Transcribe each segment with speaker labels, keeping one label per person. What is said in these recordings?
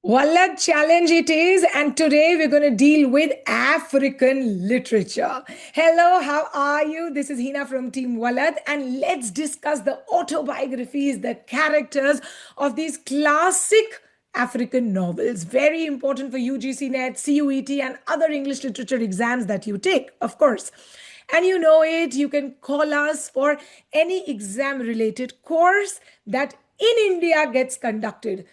Speaker 1: Walad challenge it is, and today we're going to deal with African literature. Hello, how are you? This is Hina from Team Walad, and let's discuss the autobiographies, the characters of these classic African novels. Very important for UGC NET, CUET, and other English literature exams that you take, of course. And you know it, you can call us for any exam related course that in India gets conducted.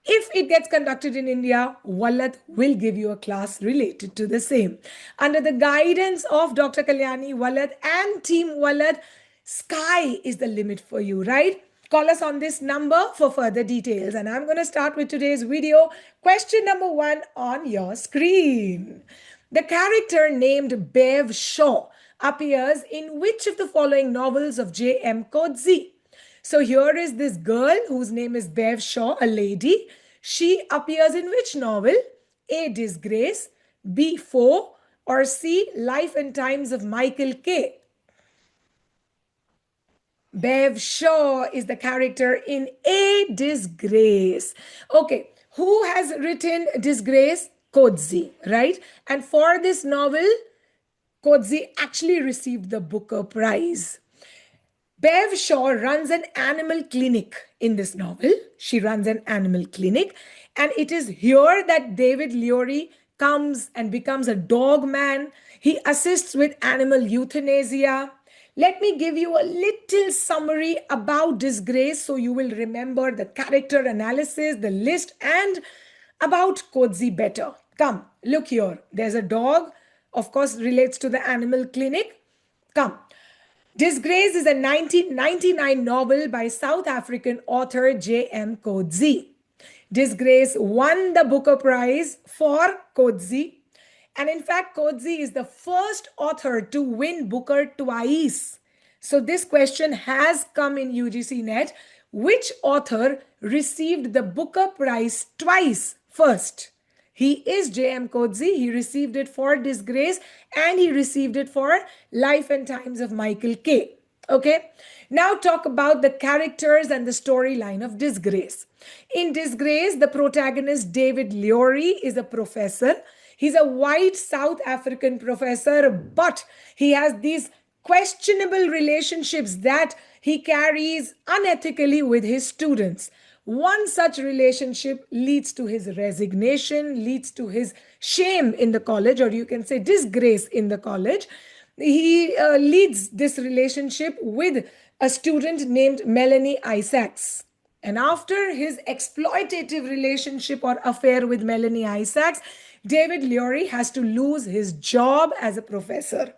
Speaker 1: If it gets conducted in India, Walad will give you a class related to the same. Under the guidance of Dr. Kalyani Walad and Team Walad, sky is the limit for you, right? Call us on this number for further details. And I'm going to start with today's video. Question number 1 on your screen. The character named Bev Shaw appears in which of the following novels of J.M. Coetzee? So here is this girl whose name is Bev Shaw, a lady. She appears in which novel? A. Disgrace, B. Foe, or C. Life and Times of Michael K. Bev Shaw is the character in A Disgrace. Okay, who has written Disgrace? Coetzee, right? And for this novel, Coetzee actually received the Booker Prize. Bev Shaw runs an animal clinic in this novel. She runs an animal clinic, and it is here that David Leary comes and becomes a dog man. He assists with animal euthanasia. Let me give you a little summary about Disgrace so you will remember the character analysis, the list, and about Coetzee better. Come, look here. There's a dog, of course, relates to the animal clinic. Come. Disgrace is a 1999 novel by South African author J.M. Coetzee. Disgrace won the Booker Prize for Coetzee. And in fact, Coetzee is the first author to win Booker twice. So this question has come in UGC NET. Which author received the Booker Prize twice first? He is J.M. Coetzee. He received it for Disgrace and he received it for Life and Times of Michael K. Okay, now talk about the characters and the storyline of Disgrace. In Disgrace, the protagonist David Leary is a professor. He's a white South African professor, but he has these questionable relationships that he carries unethically with his students. One such relationship leads to his resignation, leads to his shame in the college, or you can say disgrace in the college. He leads this relationship with a student named Melanie Isaacs. And after his exploitative relationship or affair with Melanie Isaacs, David Leary has to lose his job as a professor.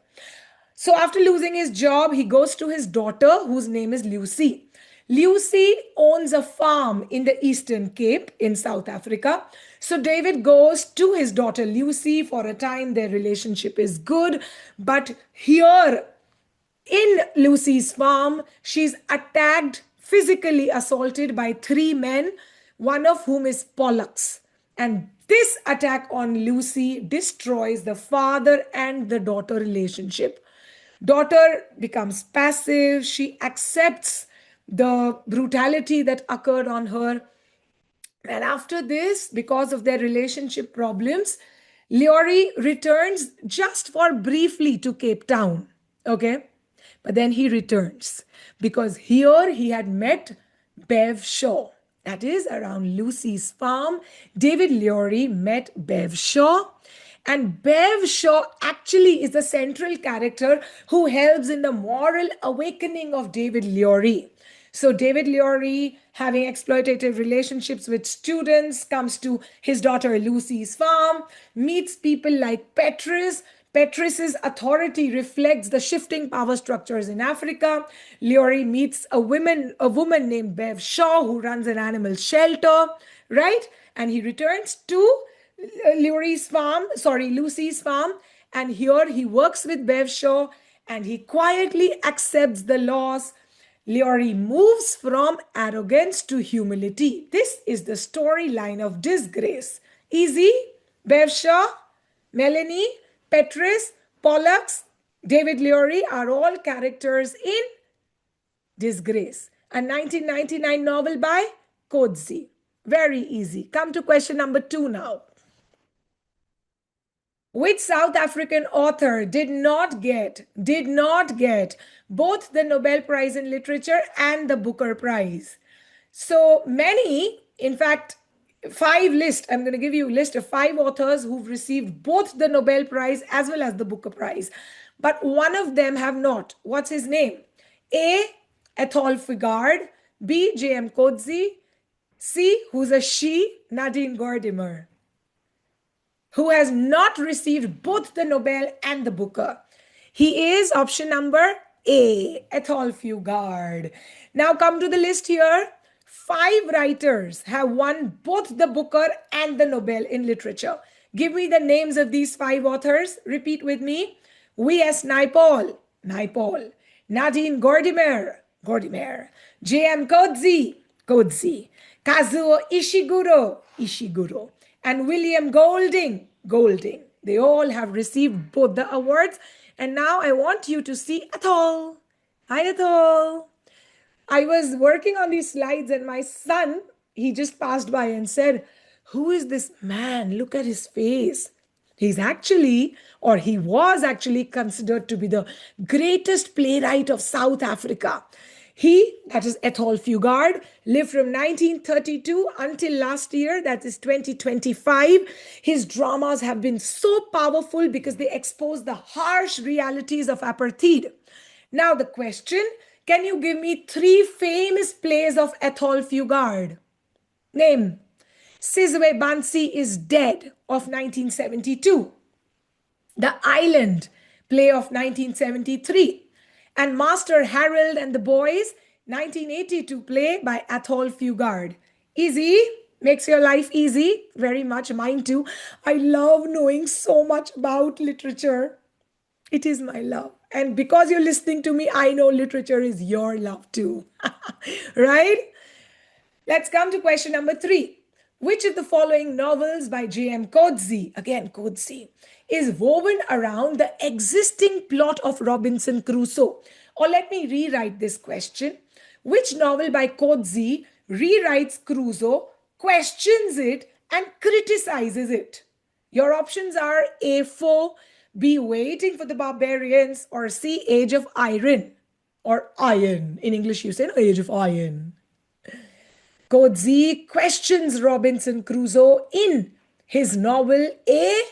Speaker 1: So after losing his job, he goes to his daughter, whose name is Lucy. Lucy owns a farm in the Eastern Cape in South Africa. So David goes to his daughter Lucy for a time. Their relationship is good. But here in Lucy's farm, she's attacked, physically assaulted by 3 men, one of whom is Pollux. And this attack on Lucy destroys the father and the daughter relationship. Daughter becomes passive. She accepts the brutality that occurred on her. And after this, because of their relationship problems, Leary returns just for briefly to Cape Town. Okay. But then he returns because here he had met Bev Shaw. That is around Lucy's farm. David Leary met Bev Shaw. And Bev Shaw actually is the central character who helps in the moral awakening of David Leary. So David Leary, having exploitative relationships with students, comes to his daughter Lucy's farm, meets people like Petrus. Petrus's authority reflects the shifting power structures in Africa. Leary meets a woman named Bev Shaw who runs an animal shelter, right? And he returns to Lucy's farm, and here he works with Bev Shaw and he quietly accepts the loss. Leary moves from arrogance to humility. This is the storyline of Disgrace. Easy? Bev Shaw, Melanie, Petrus, Pollux, David Leary are all characters in Disgrace, a 1999 novel by Coetzee. Very easy. Come to question number 2 now. Which South African author did not get both the Nobel Prize in Literature and the Booker Prize? So many, in fact, I'm going to give you a list of 5 authors who've received both the Nobel Prize as well as the Booker Prize. But one of them have not. What's his name? A. Ethel Fugard. B. J.M. Coetzee. C. Who's a she? Nadine Gordimer. Who has not received both the Nobel and the Booker? He is option number A, Ethel Fugard. Now come to the list here. 5 writers have won both the Booker and the Nobel in literature. Give me the names of these 5 authors. Repeat with me. V.S. Naipaul, Nadine Gordimer, J.M. Coetzee, Kazuo Ishiguro, and William Golding. They all have received both the awards. And now I want you to see Ethel. Hi, Ethel. I was working on these slides and my son, he just passed by and said, "Who is this man? Look at his face." He was actually considered to be the greatest playwright of South Africa. He, that is Ethel Fugard, lived from 1932 until last year, that is 2025. His dramas have been so powerful because they expose the harsh realities of apartheid. Now the question, can you give me 3 famous plays of Ethel Fugard? Name. Sizwe Bansi is Dead of 1972. The Island, play of 1973. And Master Harold and the Boys, 1982 play by Ethel Fugard. Easy? Makes your life easy? Very much, mine too. I love knowing so much about literature. It is my love. And because you're listening to me, I know literature is your love too. Right? Let's come to question number 3. Which of the following novels by J.M. Coetzee, again Coetzee, is woven around the existing plot of Robinson Crusoe? Or let me rewrite this question. Which novel by Coetzee rewrites Crusoe, questions it, and criticizes it? Your options are A. Foe, B. Waiting for the Barbarians, or C. Age of Iron. Or Iron. In English you say no, Age of Iron. Coetzee questions Robinson Crusoe in his novel A.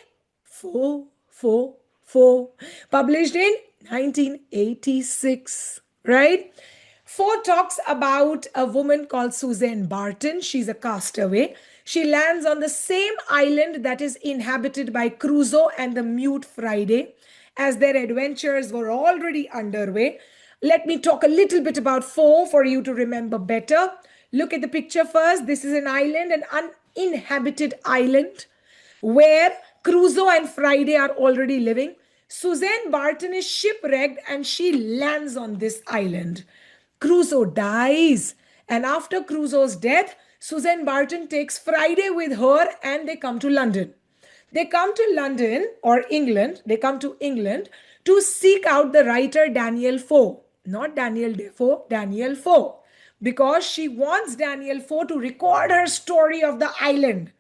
Speaker 1: Foe, published in 1986, right? Foe talks about a woman called Suzanne Barton. She's a castaway. She lands on the same island that is inhabited by Crusoe and the mute Friday, as their adventures were already underway. Let me talk a little bit about Foe for you to remember better. Look at the picture first. This is an island, an uninhabited island, where Crusoe and Friday are already living. Suzanne Barton is shipwrecked and she lands on this island. Crusoe dies, and after Crusoe's death, Suzanne Barton takes Friday with her and they come to London. They come to London or England. They come to England to seek out the writer Daniel Foe. Not Daniel Defoe, Daniel Foe. Because she wants Daniel Foe to record her story of the island.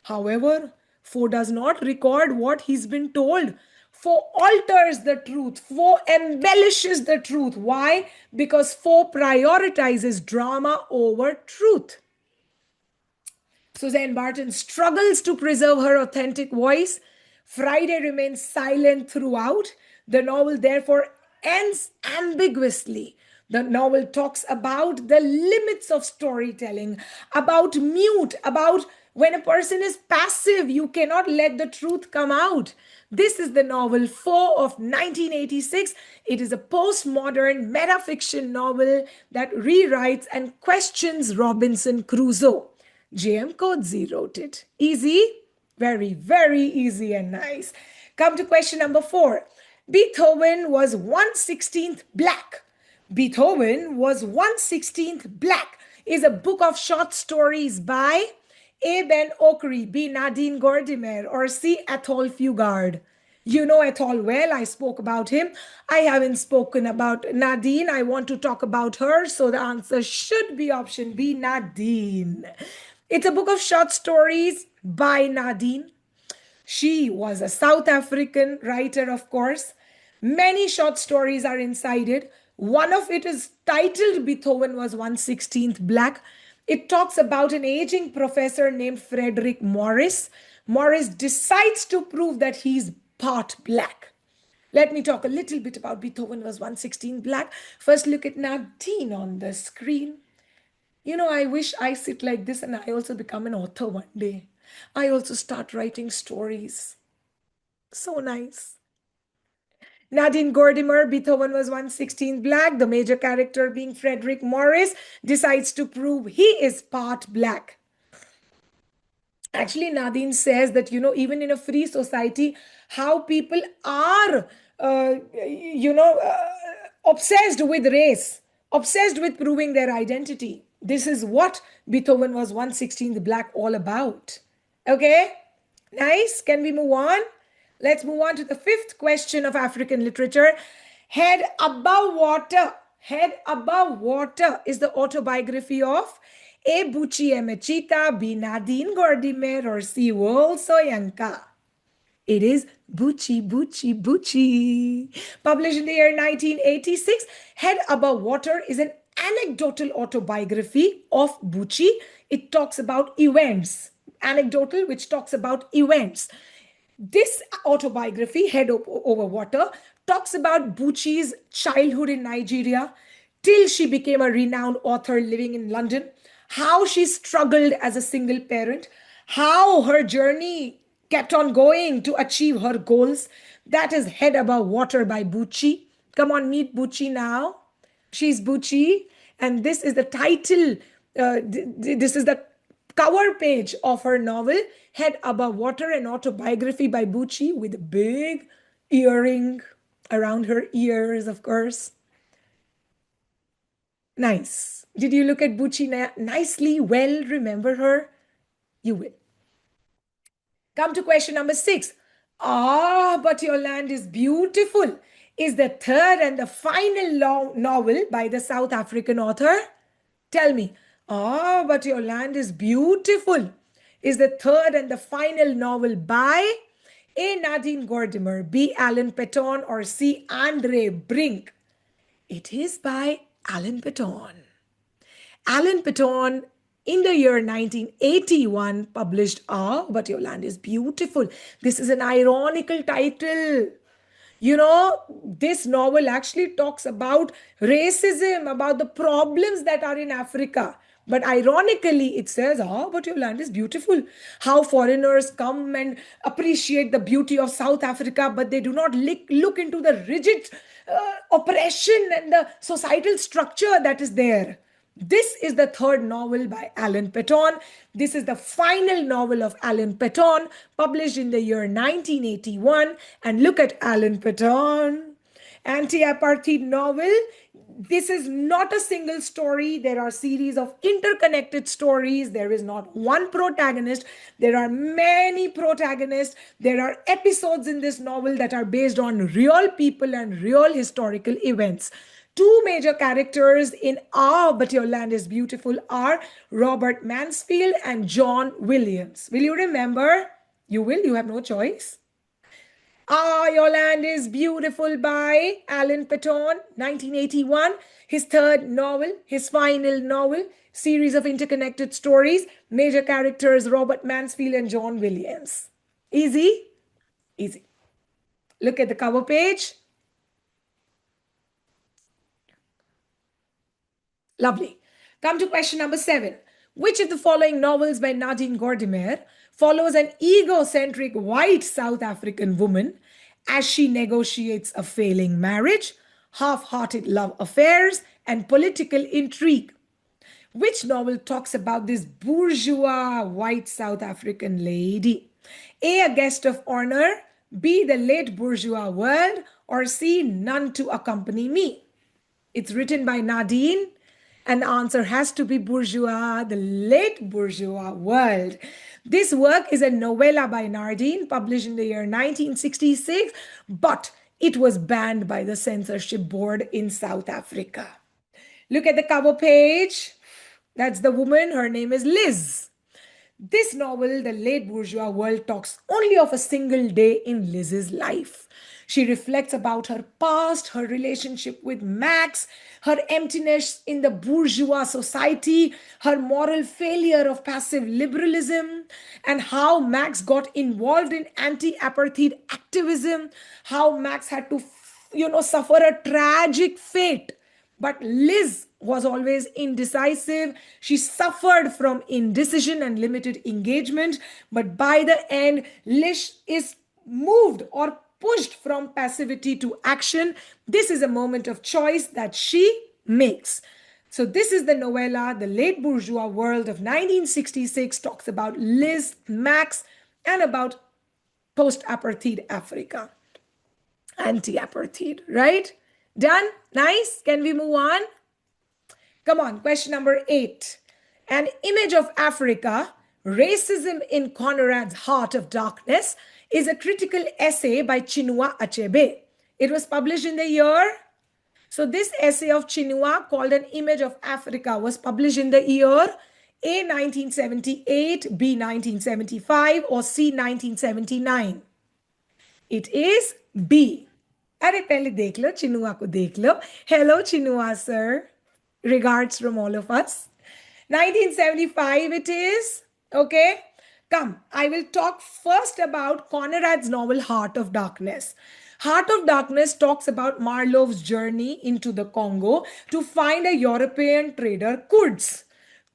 Speaker 1: However, Foe does not record what he's been told. Foe alters the truth. Foe embellishes the truth. Why? Because Foe prioritizes drama over truth. Suzanne Barton struggles to preserve her authentic voice. Friday remains silent throughout. The novel therefore ends ambiguously. The novel talks about the limits of storytelling, about mute, about when a person is passive, you cannot let the truth come out. This is the novel Foe of 1986. It is a postmodern metafiction novel that rewrites and questions Robinson Crusoe. J.M. Coetzee wrote it. Easy? Very, very easy and nice. Come to question number 4. Beethoven was 1/16th black. Beethoven was 1/16th black is a book of short stories by A. Ben Okri, B. Nadine Gordimer, or C. Ethel Fugard. You know Ethel well. I spoke about him. I haven't spoken about Nadine. I want to talk about her. So the answer should be option B, Nadine. It's a book of short stories by Nadine. She was a South African writer, of course. Many short stories are inside it. One of it is titled Beethoven Was 1/16th Black. It talks about an aging professor named Frederick Morris. Morris decides to prove that he's part black. Let me talk a little bit about Beethoven Was 1/16th Black. First, look at Nadine on the screen. You know, I wish I sit like this and I also become an author one day. I also start writing stories. So nice. Nadine Gordimer, Beethoven Was 1/16 Black, the major character being Frederick Morris, decides to prove he is part black. Actually, Nadine says that, even in a free society, how people are, obsessed with race, obsessed with proving their identity. This is what Beethoven Was 1/16 Black all about. Okay, nice. Can we move on? Let's move on to the fifth question of African literature. Head Above Water. Head Above Water is the autobiography of A. Buchi Emechita, B. Nadine Gordimer, or C. World Soyinka. It is Buchi, Buchi, Buchi. Published in the year 1986, Head Above Water is an anecdotal autobiography of Buchi. It talks about events. Anecdotal, which talks about events. This autobiography, Head Over Water, talks about Buchi's childhood in Nigeria till she became a renowned author living in London, how she struggled as a single parent, how her journey kept on going to achieve her goals. That is Head Above Water by Buchi. Come on, meet Buchi now. She's Buchi, and this is the title. This is the cover page of her novel, Head Above Water, an autobiography by Buchi, with a big earring around her ears, of course. Nice. Did you look at Buchi nicely? Well, remember her? You will. Come to question number 6. Ah, But Your Land is Beautiful is the third and the final novel by the South African author. Tell me. Ah, But Your Land is Beautiful is the third and the final novel by A. Nadine Gordimer, B. Alan Paton, or C. Andre Brink. It is by Alan Paton. Alan Paton, in the year 1981, published Ah, But Your Land is Beautiful. This is an ironical title. This novel actually talks about racism, about the problems that are in Africa. But ironically, it says, but your land is beautiful. How foreigners come and appreciate the beauty of South Africa, but they do not look into the rigid oppression and the societal structure that is there. This is the third novel by Alan Paton. This is the final novel of Alan Paton, published in the year 1981. And look at Alan Paton. Anti-apartheid novel. This is not a single story. There are series of interconnected stories. There is not one protagonist. There are many protagonists. There are episodes in this novel that are based on real people and real historical events. Two major characters in Ah, But Your Land is Beautiful are Robert Mansfield and John Williams. Will you remember? You will. You have no choice. Ah, Your Land is Beautiful by Alan Paton, 1981. His third novel, his final novel, series of interconnected stories. Major characters Robert Mansfield and John Williams. Easy? Easy. Look at the cover page. Lovely. Come to question number 7. Which of the following novels by Nadine Gordimer follows an egocentric white South African woman as she negotiates a failing marriage, half-hearted love affairs, and political intrigue? Which novel talks about this bourgeois white South African lady? A Guest of Honor, B, The Late Bourgeois World, or C, None to Accompany Me? It's written by Nadine, and the answer has to be Bourgeois, The Late Bourgeois World. This work is a novella by Nadine, published in the year 1966, but it was banned by the censorship board in South Africa. Look at the cover page. That's the woman. Her name is Liz. This novel, The Late Bourgeois World, talks only of a single day in Liz's life. She reflects about her past, her relationship with Max, her emptiness in the bourgeois society, her moral failure of passive liberalism, and how Max got involved in anti-apartheid activism, how Max had to, suffer a tragic fate. But Liz was always indecisive. She suffered from indecision and limited engagement. But by the end, Liz is moved or pushed from passivity to action. This is a moment of choice that she makes. So, this is the novella, The Late Bourgeois World of 1966, talks about Liz, Max, and about post apartheid Africa, anti apartheid, right? Done? Nice. Can we move on? Come on, question number 8. An Image of Africa, Racism in Conrad's Heart of Darkness, is a critical essay by Chinua Achebe. It was published in the year. So, this essay of Chinua, called An Image of Africa, was published in the year A 1978, B 1975, or C 1979. It is B. अरे पहले देख लो, Chinua को देख लो. Hello, Chinua, sir. Regards from all of us. 1975 it is. Okay. Come, I will talk first about Conrad's novel Heart of Darkness. Heart of Darkness talks about Marlowe's journey into the Congo to find a European trader, Kurds.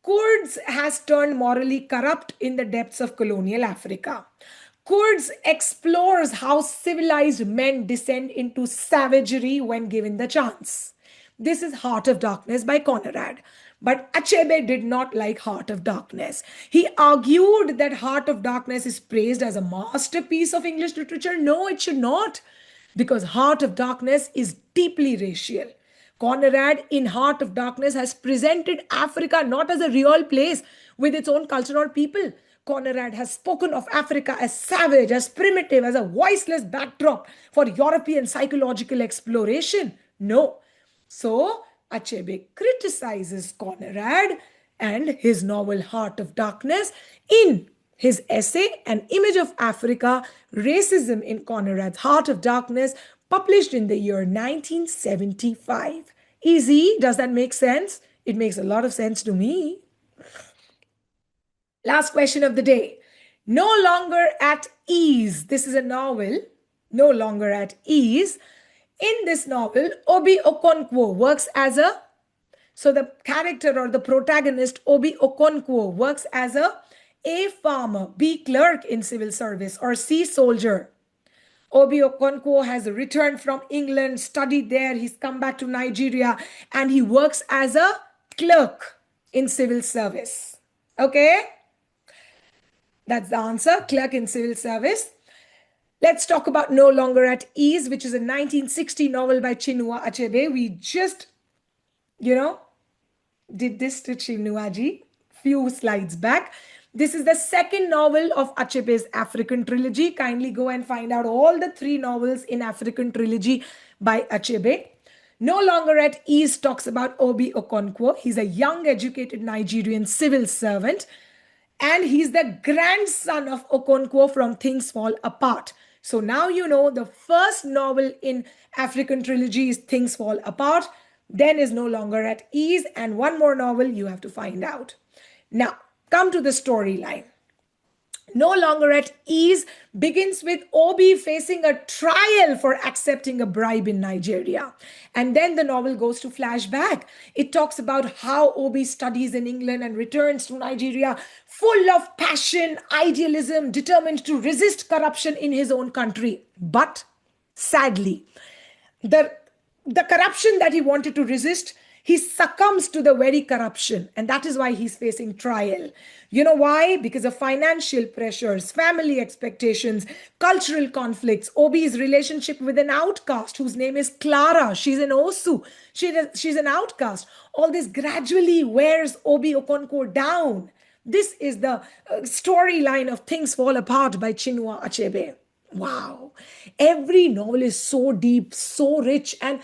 Speaker 1: Kurds has turned morally corrupt in the depths of colonial Africa. Kurds explores how civilized men descend into savagery when given the chance. This is Heart of Darkness by Conrad. But Achebe did not like Heart of Darkness. He argued that Heart of Darkness is praised as a masterpiece of English literature. No, it should not, because Heart of Darkness is deeply racial. Conrad in Heart of Darkness has presented Africa not as a real place with its own culture or people. Conrad has spoken of Africa as savage, as primitive, as a voiceless backdrop for European psychological exploration. No. So, Achebe criticizes Conrad and his novel Heart of Darkness in his essay, An Image of Africa, Racism in Conrad's Heart of Darkness, published in the year 1975. Easy? Does that make sense? It makes a lot of sense to me. Last question of the day. No Longer at Ease. This is a novel, No Longer at Ease. In this novel, Obi Okonkwo works as a, so the character or the protagonist, Obi Okonkwo, works as A farmer, B clerk in civil service, or C soldier. Obi Okonkwo has returned from England, studied there, he's come back to Nigeria, and he works as a clerk in civil service. Okay? That's the answer, clerk in civil service. Let's talk about No Longer at Ease, which is a 1960 novel by Chinua Achebe. We just, did this to Chinua ji few slides back. This is the second novel of Achebe's African trilogy. Kindly go and find out all the 3 novels in African trilogy by Achebe. No Longer at Ease talks about Obi Okonkwo. He's a young, educated Nigerian civil servant, and he's the grandson of Okonkwo from Things Fall Apart. So now you know the first novel in African trilogy is Things Fall Apart, then is No Longer at Ease, and one more novel you have to find out. Now, come to the storyline. No Longer at Ease begins with Obi facing a trial for accepting a bribe in Nigeria. And then the novel goes to flashback. It talks about how Obi studies in England and returns to Nigeria full of passion, idealism, determined to resist corruption in his own country. But sadly, the corruption that he wanted to resist, he succumbs to the very corruption, and that is why he's facing trial. You know why? Because of financial pressures, family expectations, cultural conflicts, Obi's relationship with an outcast whose name is Clara. She's an Osu. She's an outcast. All this gradually wears Obi Okonkwo down. This is the storyline of Things Fall Apart by Chinua Achebe. Wow. Every novel is so deep, so rich, and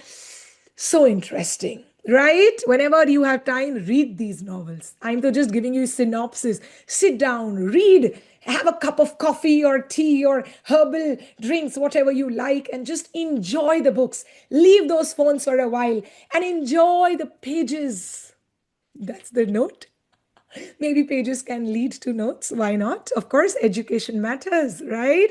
Speaker 1: so interesting. right? Whenever you have time, read these novels. I'm just giving you synopsis. Sit down, read, have a cup of coffee or tea or herbal drinks, whatever you like, and just enjoy the books. Leave those phones for a while and enjoy the pages. That's the note. Maybe pages can lead to notes. Why not? Of course, education matters, right?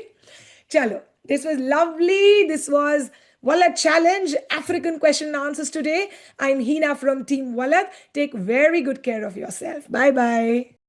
Speaker 1: Chalo, this was lovely. This was Wallet Challenge, African question and answers today. I'm Hina from Team Wallet. Take very good care of yourself. Bye bye.